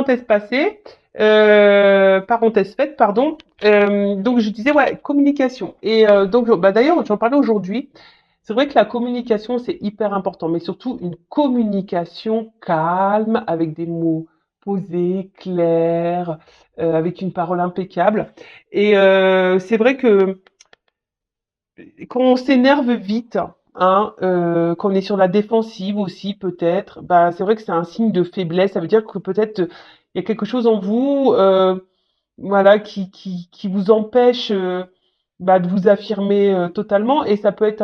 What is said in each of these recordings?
parenthèse passée, parenthèse faite, pardon. Donc je disais ouais, communication. Et donc bah, d'ailleurs, j'en parlais aujourd'hui. C'est vrai que la communication, c'est hyper important, mais surtout une communication calme, avec des mots posés, clairs, avec une parole impeccable. Et c'est vrai que quand on s'énerve vite, hein, quand on est sur la défensive aussi peut-être, bah c'est vrai que c'est un signe de faiblesse. Ça veut dire que peut-être il y a quelque chose en vous, voilà, qui vous empêche bah, de vous affirmer totalement, et ça peut être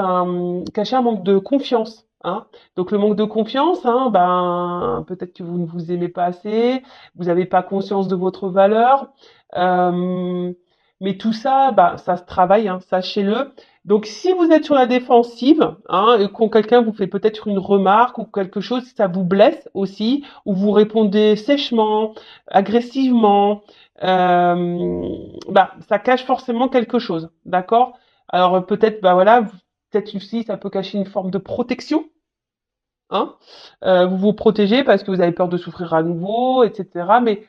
cacher un manque de confiance. Hein. Donc le manque de confiance, hein, ben peut-être que vous ne vous aimez pas assez, vous n'avez pas conscience de votre valeur. Euh, mais tout ça, bah, ça se travaille, hein, sachez-le. Donc, si vous êtes sur la défensive, hein, et quand quelqu'un vous fait peut-être une remarque ou quelque chose, ça vous blesse aussi, ou vous répondez sèchement, agressivement, bah, ça cache forcément quelque chose, d'accord? Alors peut-être, bah voilà, peut-être aussi ça peut cacher une forme de protection, hein? Vous vous protégez parce que vous avez peur de souffrir à nouveau, etc. Mais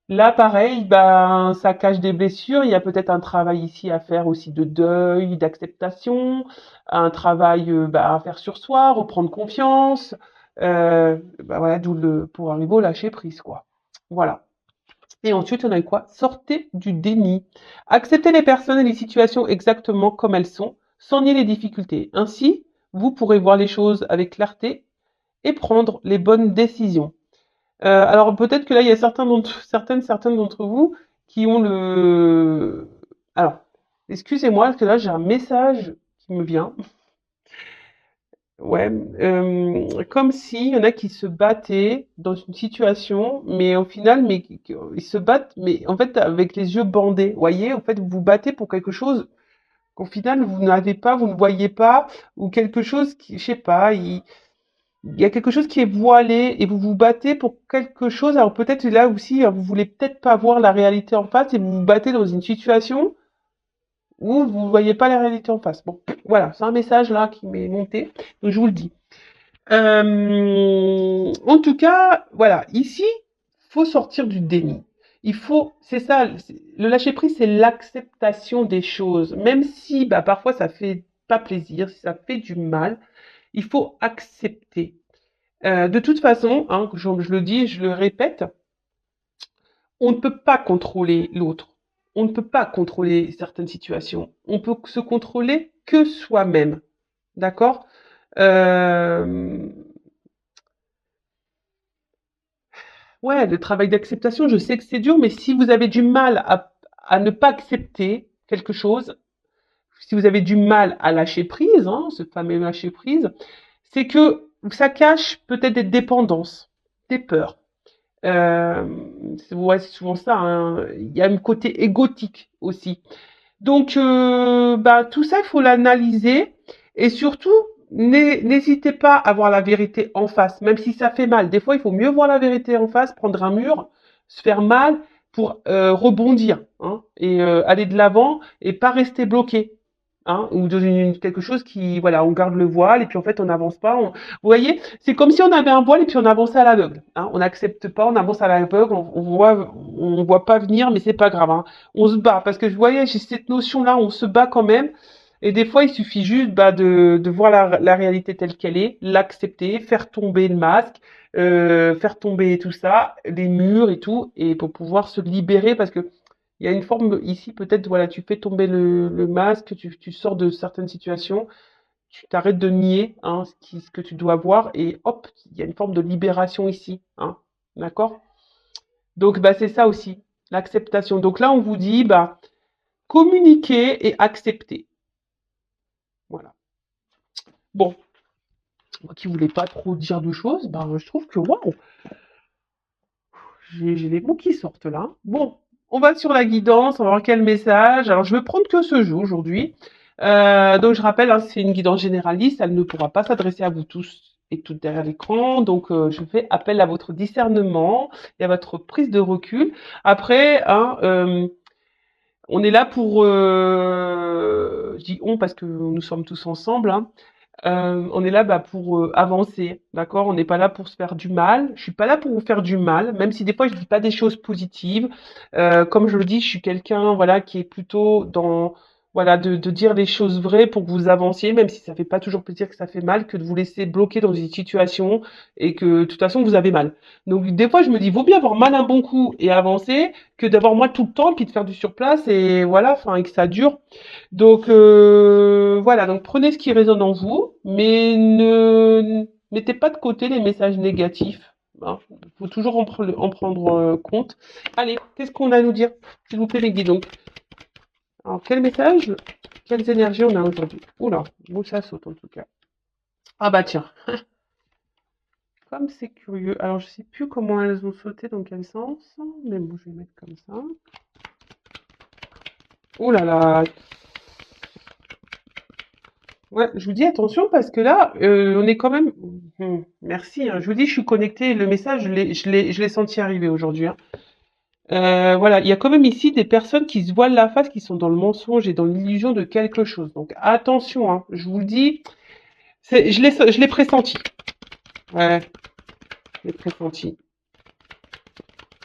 là, pareil, ben, ça cache des blessures. Il y a peut-être un travail ici à faire aussi de deuil, d'acceptation, un travail bah, à faire sur soi, reprendre confiance. Bah voilà, d'où le pour arriver au lâcher prise, quoi. Voilà. Et ensuite, on a quoi? Sortez du déni. Acceptez les personnes et les situations exactement comme elles sont, sans nier les difficultés. Ainsi, vous pourrez voir les choses avec clarté et prendre les bonnes décisions. Alors peut-être que là, il y a certaines d'entre vous qui ont le... Alors, excusez-moi, parce que là, j'ai un message qui me vient. Ouais, comme s'il y en a qui se battaient dans une situation, mais au final, ils se battent, mais en fait, avec les yeux bandés. Vous voyez, en fait, vous vous battez pour quelque chose qu'au final, vous n'avez pas, vous ne voyez pas, ou quelque chose qui, je sais pas, il y a quelque chose qui est voilé et vous vous battez pour quelque chose. Alors peut-être là aussi, vous voulez peut-être pas voir la réalité en face et vous vous battez dans une situation où vous ne voyez pas la réalité en face. Bon, voilà, c'est un message là qui m'est monté, donc je vous le dis. En tout cas, voilà, ici, faut sortir du déni. Il faut, c'est ça, le lâcher prise, c'est l'acceptation des choses, même si bah, parfois ça fait pas plaisir, si ça fait du mal, il faut accepter. De toute façon, hein, je le dis, je le répète, on ne peut pas contrôler l'autre. On ne peut pas contrôler certaines situations. On peut se contrôler que soi-même. D'accord? euh, Ouais, le travail d'acceptation, je sais que c'est dur, mais si vous avez du mal à ne pas accepter quelque chose, si vous avez du mal à lâcher prise, hein, ce fameux lâcher prise, c'est que ça cache peut-être des dépendances, des peurs. Euh, ouais, c'est souvent ça. Hein. Il y a un côté égotique aussi. Donc, bah, tout ça, il faut l'analyser. Et surtout, n'hésitez pas à voir la vérité en face, même si ça fait mal. Des fois, il faut mieux voir la vérité en face, prendre un mur, se faire mal pour rebondir, hein, et aller de l'avant et pas rester bloqué. Hein, ou dans quelque chose qui, voilà, on garde le voile et puis en fait on n'avance pas. Vous voyez, c'est comme si on avait un voile et puis on avançait à l'aveugle. Hein, on n'accepte pas, on avance à l'aveugle, on voit pas venir, mais c'est pas grave. Hein, on se bat parce que je voyais, j'ai cette notion-là, on se bat quand même. Et des fois, il suffit juste bah, de voir la réalité telle qu'elle est, l'accepter, faire tomber le masque, faire tomber tout ça, les murs et tout, et pour pouvoir se libérer parce que il y a une forme ici, peut-être, voilà, tu fais tomber le masque, tu sors de certaines situations, tu t'arrêtes de nier hein, ce que tu dois voir, et hop, il y a une forme de libération ici. Hein, d'accord? Donc, bah, c'est ça aussi, l'acceptation. Donc là, on vous dit, bah, communiquer et accepter. Voilà. Bon, moi qui voulais pas trop dire de choses, bah, je trouve que, waouh, j'ai les mots qui sortent là. Bon, on va sur la guidance, on va voir quel message. Alors, je vais prendre que ce jeu aujourd'hui. Donc, je rappelle, hein, c'est une guidance généraliste, elle ne pourra pas s'adresser à vous tous et toutes derrière l'écran. Donc, je fais appel à votre discernement et à votre prise de recul. Après, hein, on est là pour, je dis on parce que nous sommes tous ensemble, hein, On est là bah, pour avancer, d'accord? On n'est pas là pour se faire du mal. Je suis pas là pour vous faire du mal, même si des fois je dis pas des choses positives. Comme je le dis, je suis quelqu'un voilà qui est plutôt dans voilà de dire les choses vraies pour que vous avanciez, même si ça fait pas toujours plaisir que ça fait mal, que de vous laisser bloquer dans une situation et que de toute façon vous avez mal. Donc des fois je me dis vaut bien avoir mal un bon coup et avancer que d'avoir mal tout le temps puis de faire du surplace et voilà, enfin et que ça dure. Donc voilà, donc prenez ce qui résonne en vous, mais ne mettez pas de côté les messages négatifs. Hein. Il faut toujours en prendre compte. Allez, qu'est-ce qu'on a à nous dire? S'il vous plaît, les guides. Donc, alors, quel message, quelles énergies on a aujourd'hui? Oula, bon, ça saute en tout cas. Ah bah tiens, comme c'est curieux. Alors, je sais plus comment elles ont sauté, dans quel sens, mais bon, je vais mettre comme ça. Oh là là, ouais, je vous dis attention parce que là, on est quand même. Merci, hein. Je vous dis, je suis connectée. Le message, je l'ai senti arriver aujourd'hui, hein. Voilà, il y a quand même ici des personnes qui se voilent la face, qui sont dans le mensonge et dans l'illusion de quelque chose. Donc attention, hein. Je vous le dis, je l'ai pressenti. Ouais, je l'ai pressenti.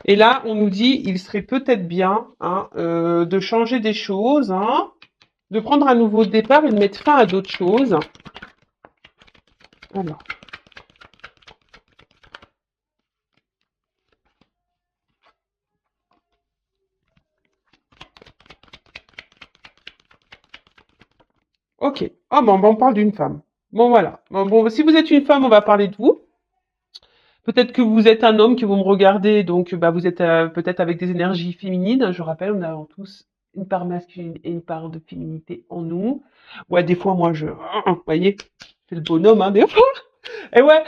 Et là, on nous dit, il serait peut-être bien, hein, de changer des choses, hein, de prendre un nouveau départ et de mettre fin à d'autres choses. Alors. Ok. Oh, bon, on parle d'une femme. Bon, voilà. Bon, si vous êtes une femme, on va parler de vous. Peut-être que vous êtes un homme, que vous me regardez, donc bah, vous êtes peut-être avec des énergies féminines. Je rappelle, on a tous une part masculine et une part de féminité en nous. Ouais, des fois, moi, vous voyez, c'est le bonhomme, hein, des fois. Et ouais,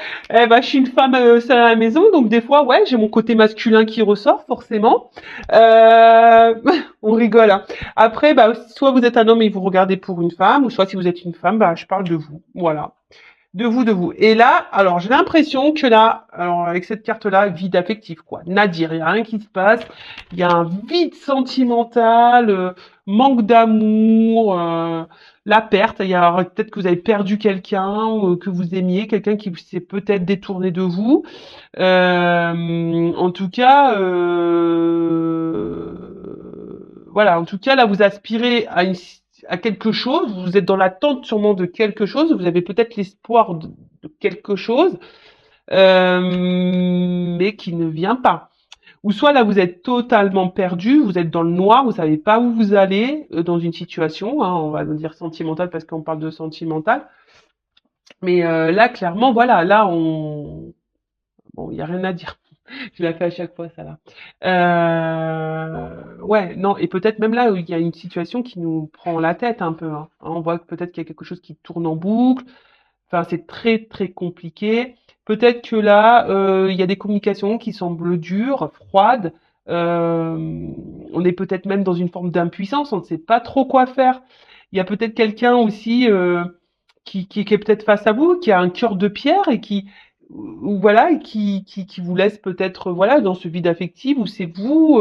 bah, je suis une femme seule à la maison, donc des fois, ouais, j'ai mon côté masculin qui ressort, forcément. Euh, on rigole, hein. Après, bah, soit vous êtes un homme et vous regardez pour une femme, ou soit si vous êtes une femme, bah, je parle de vous. Voilà. De vous, de vous. Et là, alors j'ai l'impression que là, alors avec cette carte-là, vide affectif, quoi. Nadir, il n'y a rien qui se passe. Il y a un vide sentimental, manque d'amour, la perte. Il y a peut-être que vous avez perdu quelqu'un que vous aimiez, quelqu'un qui s'est peut-être détourné de vous. En tout cas, voilà. En tout cas, là, vous aspirez à quelque chose. Vous êtes dans l'attente sûrement de quelque chose. Vous avez peut-être l'espoir de quelque chose, mais qui ne vient pas. Ou soit là, vous êtes totalement perdu, vous êtes dans le noir, vous savez pas où vous allez dans une situation. Hein, on va dire sentimentale parce qu'on parle de sentimental. Mais là, clairement, voilà, là, bon, il y a rien à dire. Je la fais à chaque fois, ça là. Ouais, non, et peut-être même là où il y a une situation qui nous prend la tête un peu, hein. On voit que peut-être qu'il y a quelque chose qui tourne en boucle. Enfin, c'est très très compliqué. Peut-être que là, il y a des communications qui semblent dures, froides. On est peut-être même dans une forme d'impuissance. On ne sait pas trop quoi faire. Il y a peut-être quelqu'un aussi qui est peut-être face à vous, qui a un cœur de pierre et qui ou voilà, et qui vous laisse peut-être voilà dans ce vide affectif où c'est vous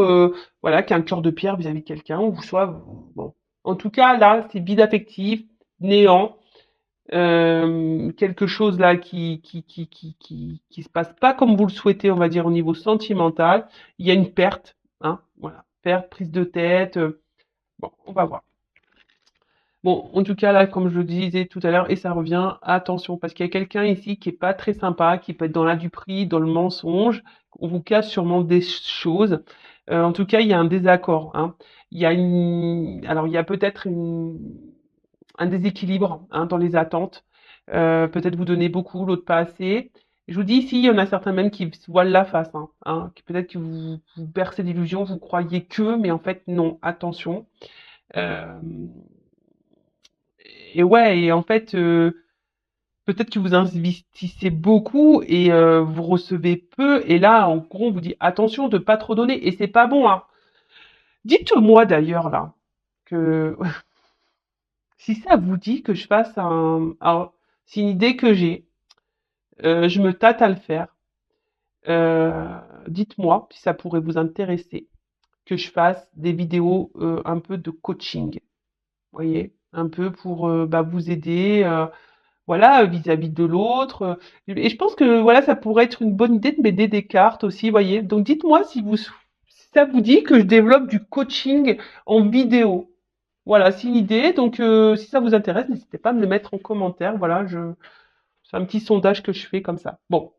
voilà qui a un cœur de pierre vis-à-vis de quelqu'un ou soit bon. En tout cas là, c'est vide affectif, néant, quelque chose là qui se passe pas comme vous le souhaitez, on va dire au niveau sentimental. Il y a une perte, hein, voilà, perte, prise de tête. Bon, on va voir. Bon, en tout cas, là, comme je le disais tout à l'heure, et ça revient, attention, parce qu'il y a quelqu'un ici qui est pas très sympa, qui peut être dans l'induperie, dans le mensonge. On vous cache sûrement des choses. En tout cas, il y a un désaccord, hein. Alors, il y a peut-être un déséquilibre, hein, dans les attentes. Peut-être vous donnez beaucoup, l'autre pas assez. Je vous dis ici, il y en a certains même qui se voilent la face, hein, qui peut-être que vous bercez d'illusions, vous croyez que, mais en fait, non, attention. Euh, et ouais, et en fait, peut-être que vous investissez beaucoup et vous recevez peu. Et là, en gros, on vous dit attention de pas trop donner. Et c'est pas bon, hein. Dites-moi d'ailleurs là que si ça vous dit que je fasse un, alors c'est une idée que j'ai. Je me tâte à le faire. Euh, Dites-moi si ça pourrait vous intéresser que je fasse des vidéos un peu de coaching. Vous voyez, un peu pour bah, vous aider. voilà, vis-à-vis de l'autre. Et je pense que voilà, ça pourrait être une bonne idée de m'aider des cartes aussi, voyez. Donc dites-moi si ça vous dit que je développe du coaching en vidéo. Voilà, c'est une idée. Donc si ça vous intéresse, n'hésitez pas à me le mettre en commentaire. Voilà, c'est un petit sondage que je fais comme ça. Bon,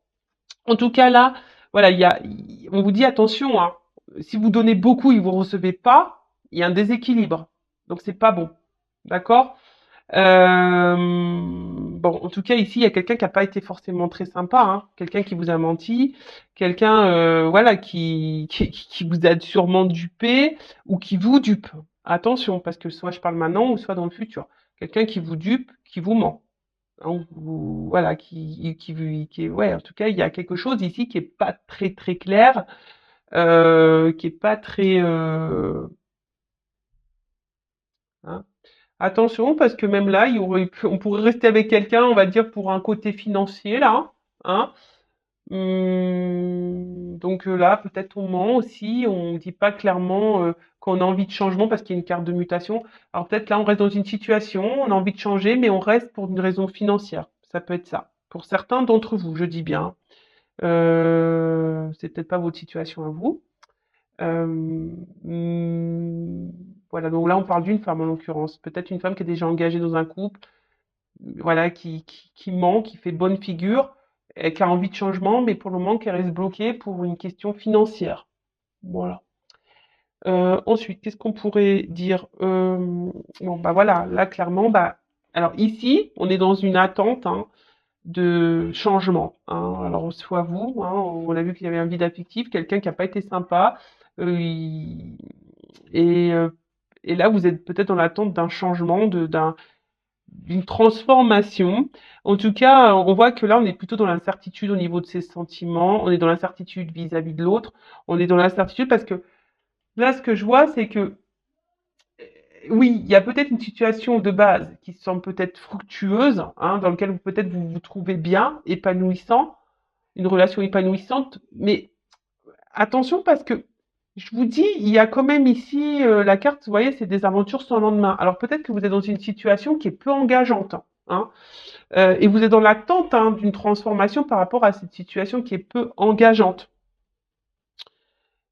en tout cas là, voilà, on vous dit attention, hein. Si vous donnez beaucoup et vous recevez pas, il y a un déséquilibre. Donc c'est pas bon. D'accord? Bon, en tout cas, ici, il y a quelqu'un qui n'a pas été forcément très sympa, hein. Quelqu'un qui vous a menti, quelqu'un, voilà, qui vous a sûrement dupé ou qui vous dupe. Attention, parce que soit je parle maintenant ou soit dans le futur. Quelqu'un qui vous dupe, qui vous ment. Hein, voilà, ouais, en tout cas, il y a quelque chose ici qui est pas très très clair, qui est pas très, hein. Attention, parce que même là, on pourrait rester avec quelqu'un, on va dire, pour un côté financier, là, hein. Donc là, peut-être on ment aussi, on dit pas clairement qu'on a envie de changement parce qu'il y a une carte de mutation. Alors peut-être là, on reste dans une situation, on a envie de changer, mais on reste pour une raison financière. Ça peut être ça. Pour certains d'entre vous, je dis bien. C'est peut-être pas votre situation à vous. Euh, hum, voilà, donc là on parle d'une femme en l'occurrence, peut-être une femme qui est déjà engagée dans un couple, voilà, qui ment, qui fait bonne figure, et qui a envie de changement, mais pour le moment qui reste bloquée pour une question financière. Voilà. Ensuite, qu'est-ce qu'on pourrait dire? Bon, bah voilà, là clairement, bah, alors ici, on est dans une attente, hein, de changement, hein. Alors soit vous, hein, on a vu qu'il y avait un vide affectif, quelqu'un qui n'a pas été sympa, euh, il- et, euh, et là vous êtes peut-être dans l'attente d'un changement, d'une transformation. En tout cas, on voit que là on est plutôt dans l'incertitude au niveau de ses sentiments, on est dans l'incertitude vis-à-vis de l'autre, on est dans l'incertitude parce que là ce que je vois c'est que oui, il y a peut-être une situation de base qui semble peut-être fructueuse, hein, dans laquelle peut-être vous vous trouvez bien, épanouissant, une relation épanouissante, mais attention parce que je vous dis, il y a quand même ici la carte, vous voyez, c'est des aventures sans lendemain. Alors peut-être que vous êtes dans une situation qui est peu engageante, hein, et vous êtes dans l'attente, hein, d'une transformation par rapport à cette situation qui est peu engageante.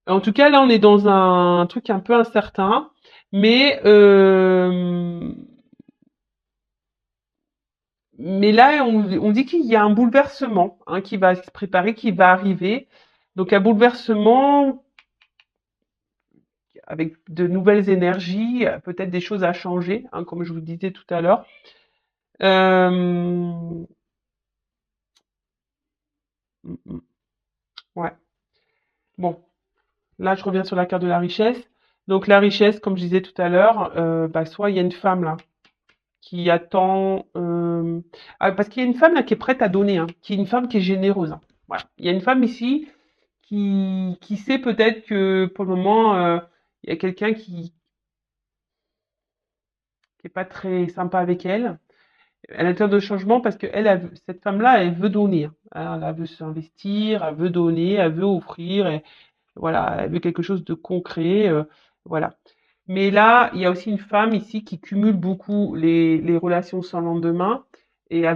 En tout cas, là, on est dans un truc un peu incertain, mais là, on dit qu'il y a un bouleversement, hein, qui va se préparer, qui va arriver. Donc un bouleversement avec de nouvelles énergies, peut-être des choses à changer, hein, comme je vous disais tout à l'heure. Euh, mm, mm, ouais. Bon, là, je reviens sur la carte de la richesse. Donc la richesse, comme je disais tout à l'heure, bah, soit il y a une femme là qui attend, parce qu'il y a une femme là qui est prête à donner, hein, qui est une femme qui est généreuse, hein. Voilà. Il y a une femme ici qui sait peut-être que pour le moment, il y a quelqu'un qui est pas très sympa avec elle. Elle a attend de changement parce que cette femme-là, elle veut donner, hein. Elle veut s'investir, elle veut donner, elle veut offrir, et voilà, elle veut quelque chose de concret, voilà. Mais là, il y a aussi une femme ici qui cumule beaucoup les relations sans lendemain et elle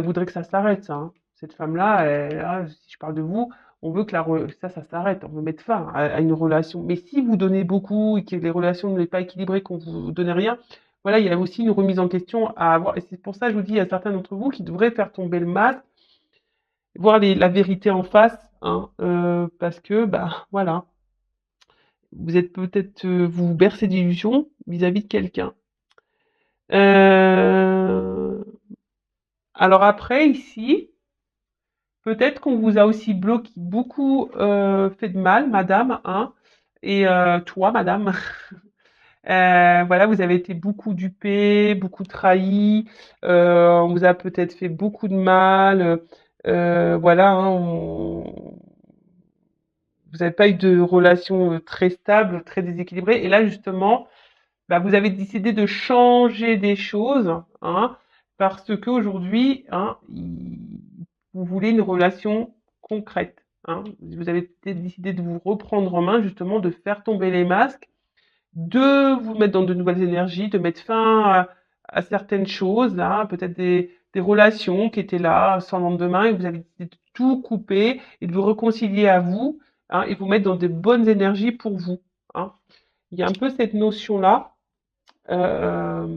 voudrait que ça s'arrête, ça, hein. Cette femme-là, si je parle de vous, on veut que ça s'arrête. On veut mettre fin à une relation. Mais si vous donnez beaucoup et que les relations ne sont pas équilibrées, qu'on vous donne rien, voilà, il y a aussi une remise en question à avoir. Et c'est pour ça que je vous dis, il y a certains d'entre vous qui devraient faire tomber le masque, voir la vérité en face, hein, parce que, bah, voilà, vous êtes peut-être, vous bercez d'illusions vis-à-vis de quelqu'un. Euh, alors après, ici, peut-être qu'on vous a aussi bloqué beaucoup, fait de mal, madame, hein, et toi, madame. Voilà, vous avez été beaucoup dupé, beaucoup trahi, on vous a peut-être fait beaucoup de mal, voilà, hein, vous n'avez pas eu de relation très stable, très déséquilibrée. Et là, justement, bah, vous avez décidé de changer des choses, hein, parce qu'aujourd'hui, hein, vous voulez une relation concrète, hein. Vous avez décidé de vous reprendre en main, justement, de faire tomber les masques, de vous mettre dans de nouvelles énergies, de mettre fin à certaines choses, là, peut-être des relations qui étaient là sans lendemain et vous avez décidé de tout couper et de vous réconcilier à vous, hein, et vous mettre dans des bonnes énergies pour vous, hein. Il y a un peu cette notion-là, euh,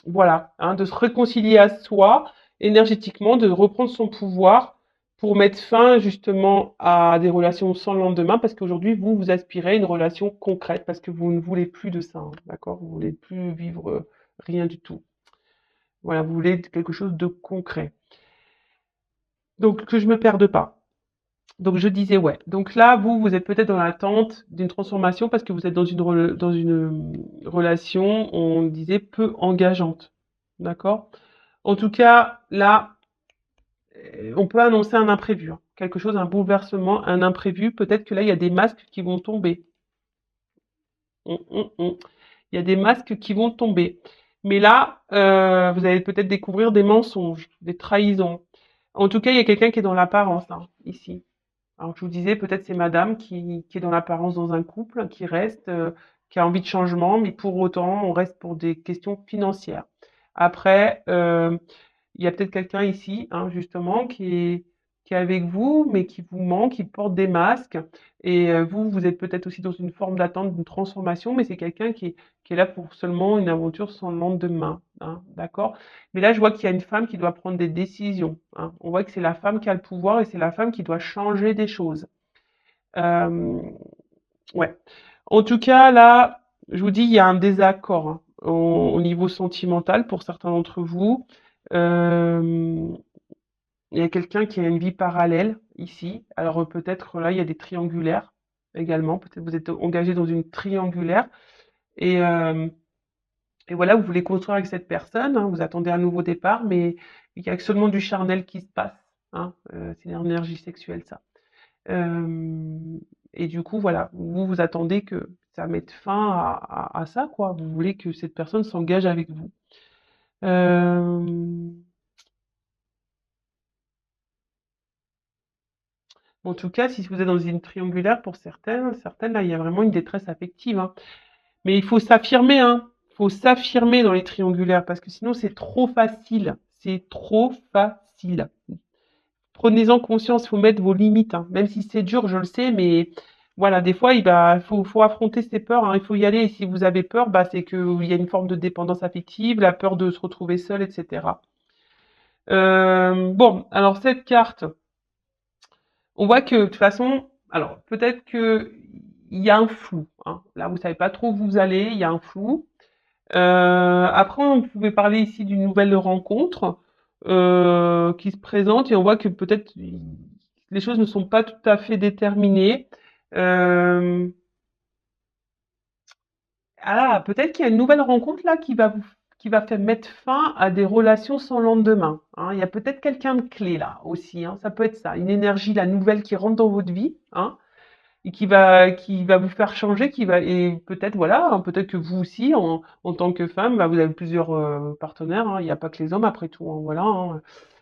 voilà, hein, de se réconcilier à soi énergétiquement, de reprendre son pouvoir pour mettre fin justement à des relations sans lendemain, parce qu'aujourd'hui, vous, vous aspirez à une relation concrète, parce que vous ne voulez plus de ça, hein, d'accord? Vous voulez plus vivre rien du tout. Voilà, vous voulez quelque chose de concret. Donc, que je me perde pas. Donc, je disais, ouais. Donc là, vous, vous êtes peut-être dans l'attente d'une transformation parce que vous êtes dans une relation, on disait, peu engageante. D'accord? En tout cas, là, on peut annoncer un imprévu, hein. Quelque chose, un bouleversement, un imprévu. Peut-être que là, il y a des masques qui vont tomber. Il y a des masques qui vont tomber. Mais là, vous allez peut-être découvrir des mensonges, des trahisons. En tout cas, il y a quelqu'un qui est dans l'apparence, hein, ici. Alors, je vous disais, peut-être c'est madame qui est dans l'apparence dans un couple, qui reste, qui a envie de changement, mais pour autant, on reste pour des questions financières. Après, il y a peut-être quelqu'un ici, hein, justement, qui est avec vous, mais qui vous ment, qui porte des masques. Et vous, vous êtes peut-être aussi dans une forme d'attente d'une transformation, mais c'est quelqu'un qui est là pour seulement une aventure sans lendemain, hein, d'accord? Mais là, je vois qu'il y a une femme qui doit prendre des décisions, hein. On voit que c'est la femme qui a le pouvoir et c'est la femme qui doit changer des choses. Euh, ouais. En tout cas, là, je vous dis, il y a un désaccord, hein, au niveau sentimental pour certains d'entre vous. Euh, il y a quelqu'un qui a une vie parallèle ici. Alors peut-être là, il y a des triangulaires également. Peut-être vous êtes engagé dans une triangulaire et, euh, et voilà, vous voulez construire avec cette personne, hein, vous attendez un nouveau départ, mais il y a seulement du charnel qui se passe, hein, c'est l'énergie sexuelle, ça. Euh, et du coup, voilà, vous vous attendez que ça mette fin à ça, quoi. Vous voulez que cette personne s'engage avec vous. Euh, En tout cas, si vous êtes dans une triangulaire, pour certaines, là, il y a vraiment une détresse affective, hein. Mais il faut s'affirmer, hein. Il faut s'affirmer dans les triangulaires, parce que sinon, c'est trop facile. C'est trop facile. Prenez-en conscience, il faut mettre vos limites, hein. Même si c'est dur, je le sais, mais voilà, des fois, faut affronter ses peurs, hein. Il faut y aller. Et si vous avez peur, bah, c'est qu'il y a une forme de dépendance affective, la peur de se retrouver seul, etc. Bon, alors cette carte, on voit que de toute façon, alors peut-être que il y a un flou, hein. Là, vous savez pas trop où vous allez, il y a un flou. Après, on pouvait parler ici d'une nouvelle rencontre qui se présente et on voit que peut-être les choses ne sont pas tout à fait déterminées. Euh, peut-être qu'il y a une nouvelle rencontre là qui va faire mettre fin à des relations sans lendemain, hein. Il y a peut-être quelqu'un de clé là aussi, hein. Ça peut être ça, une énergie la nouvelle qui rentre dans votre vie, hein, et qui va vous faire changer, qui va et peut-être voilà, hein, peut-être que vous aussi en tant que femme, bah, vous avez plusieurs partenaires, hein, il n'y a pas que les hommes après tout, hein, voilà, hein.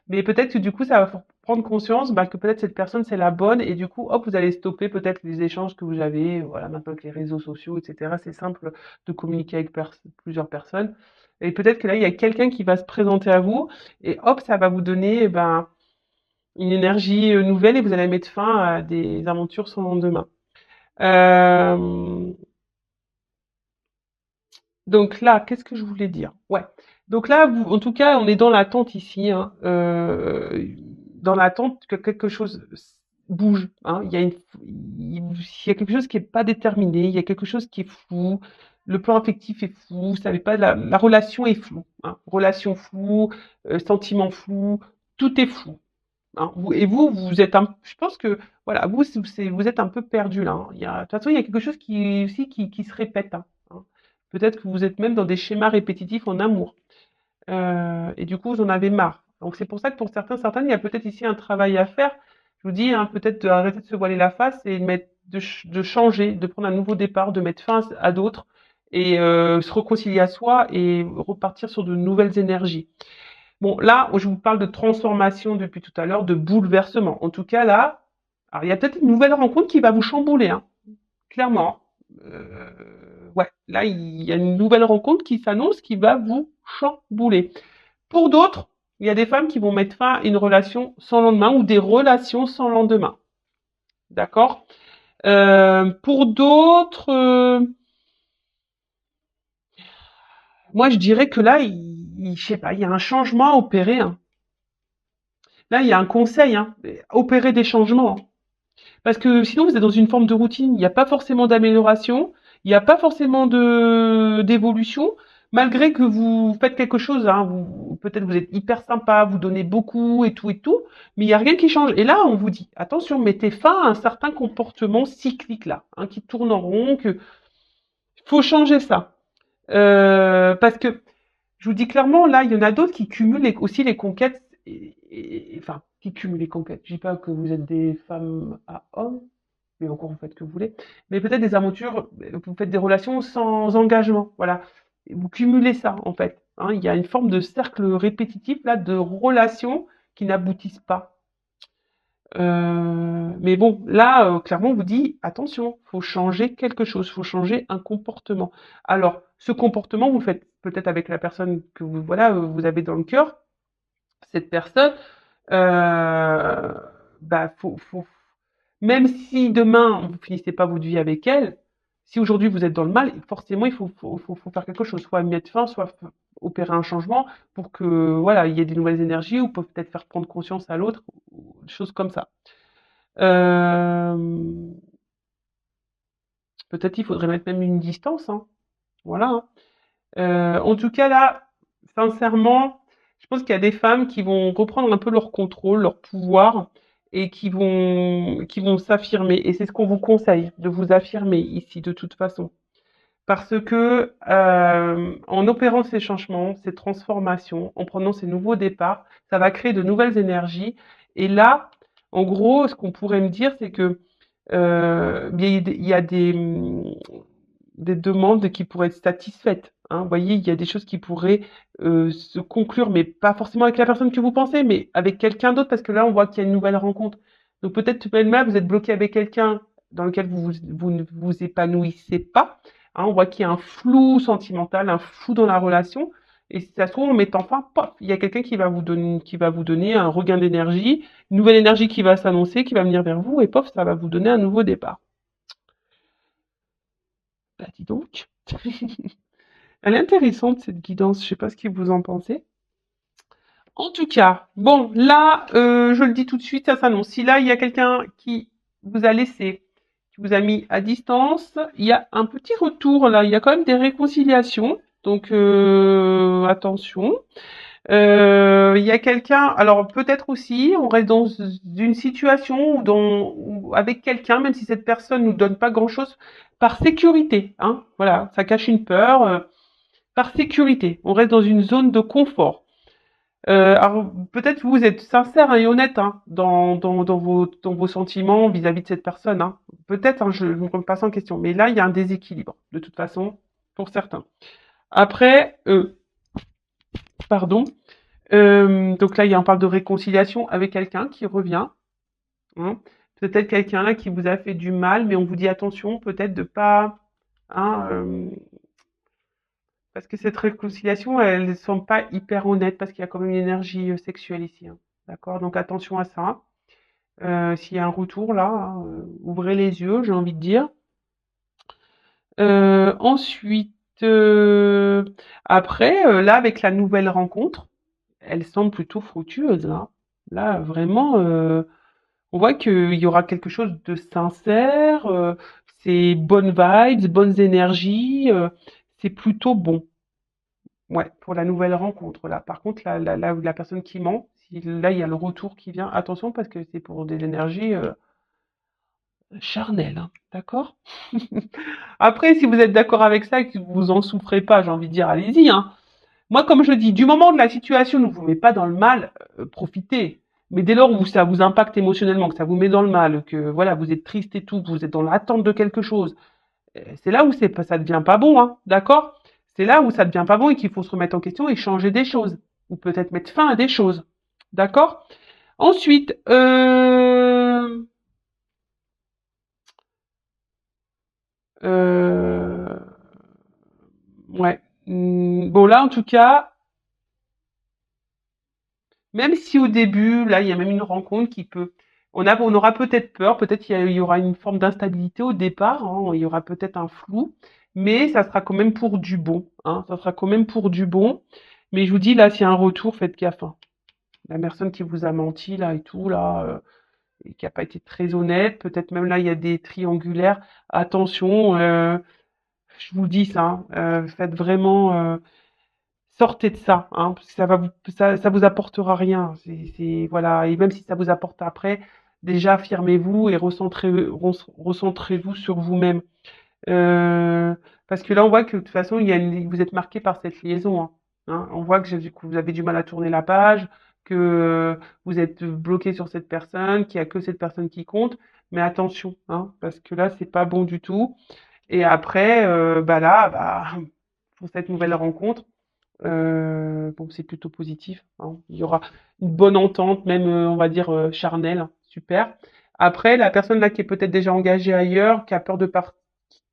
Mais peut-être que du coup ça va faire prendre conscience bah, que peut-être cette personne c'est la bonne et du coup hop vous allez stopper peut-être les échanges que vous avez, voilà, maintenant avec les réseaux sociaux etc. C'est simple de communiquer avec plusieurs personnes et peut-être que là il y a quelqu'un qui va se présenter à vous et hop ça va vous donner eh ben une énergie nouvelle et vous allez mettre fin à des aventures sans lendemain. Euh, donc là, qu'est-ce que je voulais dire? Ouais. Donc là, en tout cas, on est dans l'attente ici, hein, dans l'attente que quelque chose bouge, hein. Il y a quelque chose qui est pas déterminé, il y a quelque chose qui est flou. Le plan affectif est flou, vous savez pas, la relation est floue, hein. Relation floue, sentiment flou, tout est flou, hein. Et vous, vous êtes je pense que voilà, vous êtes un peu perdu là, hein. De toute façon, il y a quelque chose qui aussi qui se répète, hein, hein. Peut-être que vous êtes même dans des schémas répétitifs en amour. Et du coup, vous en avez marre. Donc c'est pour ça que pour certaines, il y a peut-être ici un travail à faire. Je vous dis, hein, peut-être d'arrêter de se voiler la face et de changer, de prendre un nouveau départ, de mettre fin à d'autres et se réconcilier à soi et repartir sur de nouvelles énergies. Bon, là, je vous parle de transformation depuis tout à l'heure, de bouleversement. En tout cas, là, alors, il y a peut-être une nouvelle rencontre qui va vous chambouler, hein, clairement. Ouais, là, il y a une nouvelle rencontre qui s'annonce qui va vous chambouler. Pour d'autres, Il y a des femmes qui vont mettre fin à une relation sans lendemain ou des relations sans lendemain. D'accord? Pour d'autres, moi je dirais que là, je sais pas, il y a un changement à opérer, hein. Là, il y a un conseil, hein, opérer des changements, hein. Parce que sinon, vous êtes dans une forme de routine. Il n'y a pas forcément d'amélioration, il n'y a pas forcément de d'évolution, malgré que vous faites quelque chose. Hein, peut-être vous êtes hyper sympa, vous donnez beaucoup et tout, mais il n'y a rien qui change. Et là, on vous dit, attention, mettez fin à un certain comportement cyclique là, hein, qui tourne en rond, que faut changer ça. Parce que je vous dis clairement, là, il y en a d'autres qui cumulent aussi les conquêtes, enfin, qui cumulent les conquêtes. Je dis pas que vous êtes des femmes à hommes, mais encore vous faites ce que vous voulez. Mais peut-être des aventures, vous faites des relations sans engagement, voilà. Et vous cumulez ça, en fait. Hein. Il y a une forme de cercle répétitif, là, de relations qui n'aboutissent pas. Mais bon, là, clairement, on vous dit, attention, faut changer quelque chose, faut changer un comportement. Alors, ce comportement, vous le faites peut-être avec la personne que vous, voilà, vous avez dans le cœur, cette personne, euh, bah, même si demain vous finissez pas votre vie avec elle, si aujourd'hui vous êtes dans le mal, forcément il faut faire quelque chose, soit mettre fin, soit opérer un changement pour que voilà, il y ait des nouvelles énergies ou peut-être faire prendre conscience à l'autre, ou des choses comme ça. Euh, Peut-être il faudrait mettre même une distance, hein. Voilà, hein. En tout cas, là, sincèrement, je pense qu'il y a des femmes qui vont reprendre un peu leur contrôle, leur pouvoir, et qui vont s'affirmer. Et c'est ce qu'on vous conseille, de vous affirmer ici, de toute façon. Parce que en opérant ces changements, ces transformations, en prenant ces nouveaux départs, ça va créer de nouvelles énergies. Et là, en gros, ce qu'on pourrait me dire, c'est que il y a des demandes qui pourraient être satisfaites. Hein. Vous voyez, il y a des choses qui pourraient se conclure, mais pas forcément avec la personne que vous pensez, mais avec quelqu'un d'autre, parce que là, on voit qu'il y a une nouvelle rencontre. Donc peut-être même là, vous êtes bloqué avec quelqu'un dans lequel vous ne vous épanouissez pas. Hein. On voit qu'il y a un flou sentimental, un flou dans la relation. Et si ça se trouve, en mettant fin, paf, il y a quelqu'un qui va vous donner un regain d'énergie, une nouvelle énergie qui va s'annoncer, qui va venir vers vous, et pof, ça va vous donner un nouveau départ. Bah dis donc. Elle est intéressante cette guidance, je sais pas ce que vous en pensez. En tout cas, bon, là, je le dis tout de suite, ça s'annonce. Si là, il y a quelqu'un qui vous a laissé, qui vous a mis à distance, il y a un petit retour là, il y a quand même des réconciliations, donc attention. Il y a quelqu'un, alors peut-être aussi, on reste dans une situation ou avec quelqu'un, même si cette personne nous donne pas grand-chose, par sécurité, hein, voilà, ça cache une peur. Par sécurité, on reste dans une zone de confort. Alors peut-être vous êtes sincère, hein, et honnête, hein, dans vos sentiments vis-à-vis de cette personne. Hein. Peut-être, hein, je ne me remets pas ça en question, mais là il y a un déséquilibre de toute façon pour certains. Après, pardon. Donc là, on parle de réconciliation avec quelqu'un qui revient. Hein. Peut-être quelqu'un là qui vous a fait du mal, mais on vous dit attention, peut-être de pas, hein, parce que cette réconciliation, elle ne semble pas hyper honnête parce qu'il y a quand même une énergie sexuelle ici. Hein. D'accord? Donc attention à ça. S'il y a un retour là, hein, ouvrez les yeux, j'ai envie de dire. Ensuite, après, là, avec la nouvelle rencontre, elle semble plutôt fructueuse. Là, là vraiment, on voit qu'il y aura quelque chose de sincère. C'est bonnes vibes, bonnes énergies. C'est plutôt bon. Ouais, pour la nouvelle rencontre, là. Par contre, la personne qui ment, si là, il y a le retour qui vient, attention parce que c'est pour des énergies charnelles, hein, d'accord? Après, si vous êtes d'accord avec ça et que vous en souffrez pas, j'ai envie de dire, allez-y, hein. Moi, comme je dis, du moment où la situation ne vous met pas dans le mal, profitez. Mais dès lors où ça vous impacte émotionnellement, que ça vous met dans le mal, que voilà, vous êtes triste et tout, que vous êtes dans l'attente de quelque chose, c'est là où ça devient pas bon, hein, d'accord? C'est là où ça devient pas bon et qu'il faut se remettre en question et changer des choses. Ou peut-être mettre fin à des choses. D'accord? Ensuite, euh, ouais. Bon, là, en tout cas, Même si au début, là, il y a même une rencontre qui peut, on aura peut-être peur, peut-être il y aura une forme d'instabilité au départ, hein, il y aura peut-être un flou, mais ça sera quand même pour du bon, hein, ça sera quand même pour du bon. Mais je vous dis, là, s'il y a un retour, faites gaffe, hein. La personne qui vous a menti, là, et tout, là, et qui a pas été très honnête, peut-être même là, il y a des triangulaires. Attention, je vous dis ça, hein, faites vraiment, sortez de ça, hein, parce que ça vous apportera rien. Voilà, et même si ça vous apporte après, déjà affirmez-vous et recentrez-vous sur vous-même. Euh, Parce que là, on voit que de toute façon, vous êtes marqué par cette liaison, hein. Hein. On voit que vous avez du mal à tourner la page, que vous êtes bloqué sur cette personne, qu'il y a que cette personne qui compte. Mais attention, hein, parce que là, c'est pas bon du tout. Et après, bah là, bah, pour cette nouvelle rencontre, bon, c'est plutôt positif, hein. Il y aura une bonne entente, même, on va dire, charnelle, hein. Super. Après, la personne là qui est peut-être déjà engagée ailleurs, qui a peur de partir,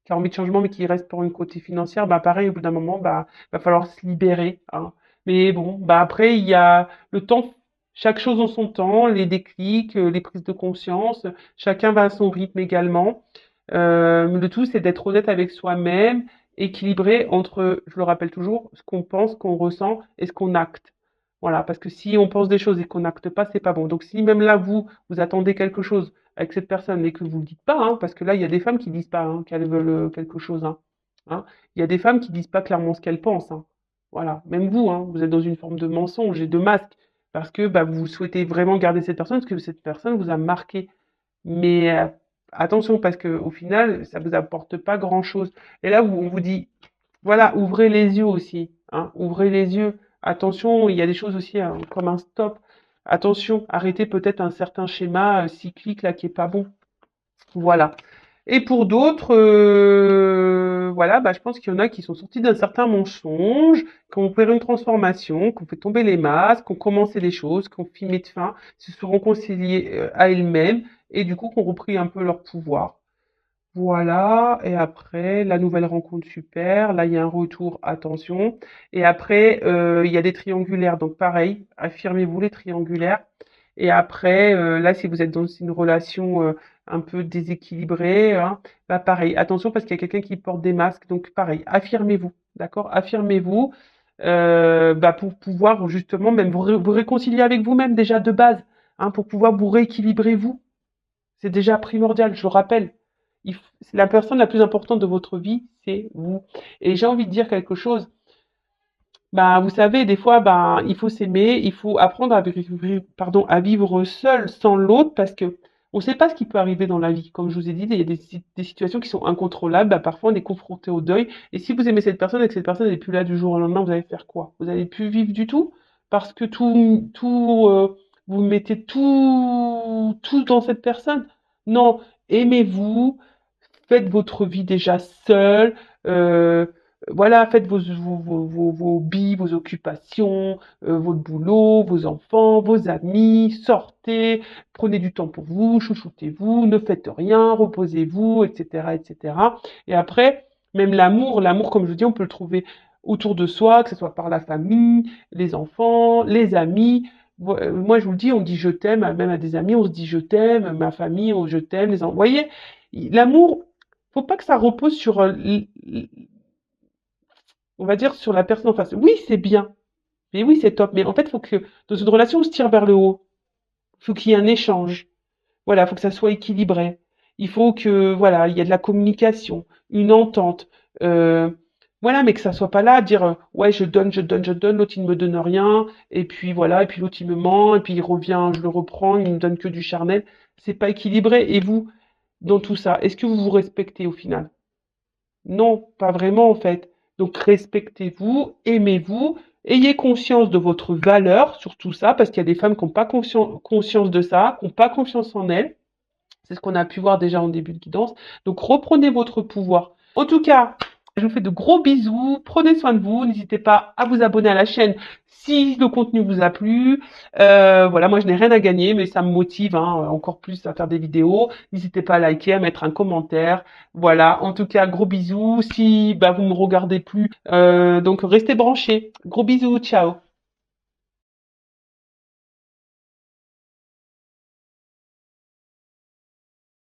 qui a envie de changement, mais qui reste pour une côté financière, bah pareil, au bout d'un moment, bah, va falloir se libérer, hein. Mais bon, bah après, il y a le temps, chaque chose en son temps, les déclics, les prises de conscience, chacun va à son rythme également. Le tout, c'est d'être honnête avec soi-même, équilibré entre, je le rappelle toujours, ce qu'on pense, ce qu'on ressent et ce qu'on acte. Voilà, parce que si on pense des choses et qu'on n'acte pas, c'est pas bon. Donc si même là, vous attendez quelque chose avec cette personne et que vous le dites pas, hein, parce que là, il y a des femmes qui disent pas hein, qu'elles veulent quelque chose. Hein, hein. Il y a des femmes qui disent pas clairement ce qu'elles pensent. Hein. Voilà, même vous, hein, vous êtes dans une forme de mensonge et de masque parce que bah, vous souhaitez vraiment garder cette personne parce que cette personne vous a marqué. Mais attention, parce que au final, ça vous apporte pas grand-chose. Et là, on vous dit, voilà, ouvrez les yeux aussi, hein, ouvrez les yeux. Attention, il y a des choses aussi hein, comme un stop. Attention, arrêtez peut-être un certain schéma cyclique là qui est pas bon. Voilà. Et pour d'autres, voilà, bah, je pense qu'il y en a qui sont sortis d'un certain mensonge, qui ont opéré une transformation, qui ont fait tomber les masques, qui ont commencé des choses, qui ont filmé de fin, se sont réconciliés à elles-mêmes et du coup qui ont repris un peu leur pouvoir. Voilà, et après, la nouvelle rencontre super, là il y a un retour, attention. Et après, il y a des triangulaires, donc pareil, affirmez-vous les triangulaires. Et après, là, si vous êtes dans une relation un peu déséquilibrée, hein, bah pareil, attention parce qu'il y a quelqu'un qui porte des masques, donc pareil, affirmez-vous, d'accord? Affirmez-vous bah, pour pouvoir justement même vous réconcilier avec vous-même déjà de base, hein, pour pouvoir vous rééquilibrer vous. C'est déjà primordial, je le rappelle. La personne la plus importante de votre vie, c'est vous. Et j'ai envie de dire quelque chose. Bah, vous savez, des fois, bah, il faut s'aimer, il faut apprendre pardon, à vivre seul sans l'autre parce que on ne sait pas ce qui peut arriver dans la vie. Comme je vous ai dit, il y a des situations qui sont incontrôlables. Bah, parfois, on est confronté au deuil. Et si vous aimez cette personne et que cette personne n'est plus là du jour au lendemain, vous allez faire quoi? Vous allez plus vivre du tout parce que vous mettez tout dans cette personne. Non, aimez-vous, faites votre vie déjà seul. euh, voilà, faites vos hobbies, vos occupations, votre boulot, vos enfants, vos amis, sortez, prenez du temps pour vous, chouchoutez-vous, ne faites rien, reposez-vous, etc., etc. Et après, même l'amour, comme je vous dis, on peut le trouver autour de soi, que ce soit par la famille, les enfants, les amis. Moi, je vous le dis, on dit je t'aime, même à des amis, on se dit je t'aime, ma famille, je t'aime, Vous voyez, l'amour, faut pas que ça repose sur on va dire sur la personne en face. Oui, c'est bien. Mais oui, c'est top. Mais en fait, il faut que dans une relation, on se tire vers le haut. Il faut qu'il y ait un échange. Voilà, il faut que ça soit équilibré. Il faut que, voilà, il y ait de la communication, une entente. Euh, voilà, mais que ça soit pas là à dire, ouais, je donne, l'autre il ne me donne rien, et puis voilà, et puis l'autre il me ment, et puis il revient, je le reprends, il me donne que du charnel. C'est pas équilibré. Et vous, dans tout ça, est-ce que vous vous respectez au final? Non, pas vraiment en fait. Donc respectez-vous, aimez-vous, ayez conscience de votre valeur sur tout ça, parce qu'il y a des femmes qui n'ont pas conscience de ça, qui n'ont pas confiance en elles. C'est ce qu'on a pu voir déjà en début de guidance. Donc reprenez votre pouvoir. En tout cas, je vous fais de gros bisous. Prenez soin de vous. N'hésitez pas à vous abonner à la chaîne si le contenu vous a plu. Voilà, moi je n'ai rien à gagner, mais ça me motive hein, encore plus à faire des vidéos. N'hésitez pas à liker, à mettre un commentaire. Voilà, en tout cas, gros bisous. Si bah, vous ne me regardez plus, donc restez branchés. Gros bisous, ciao.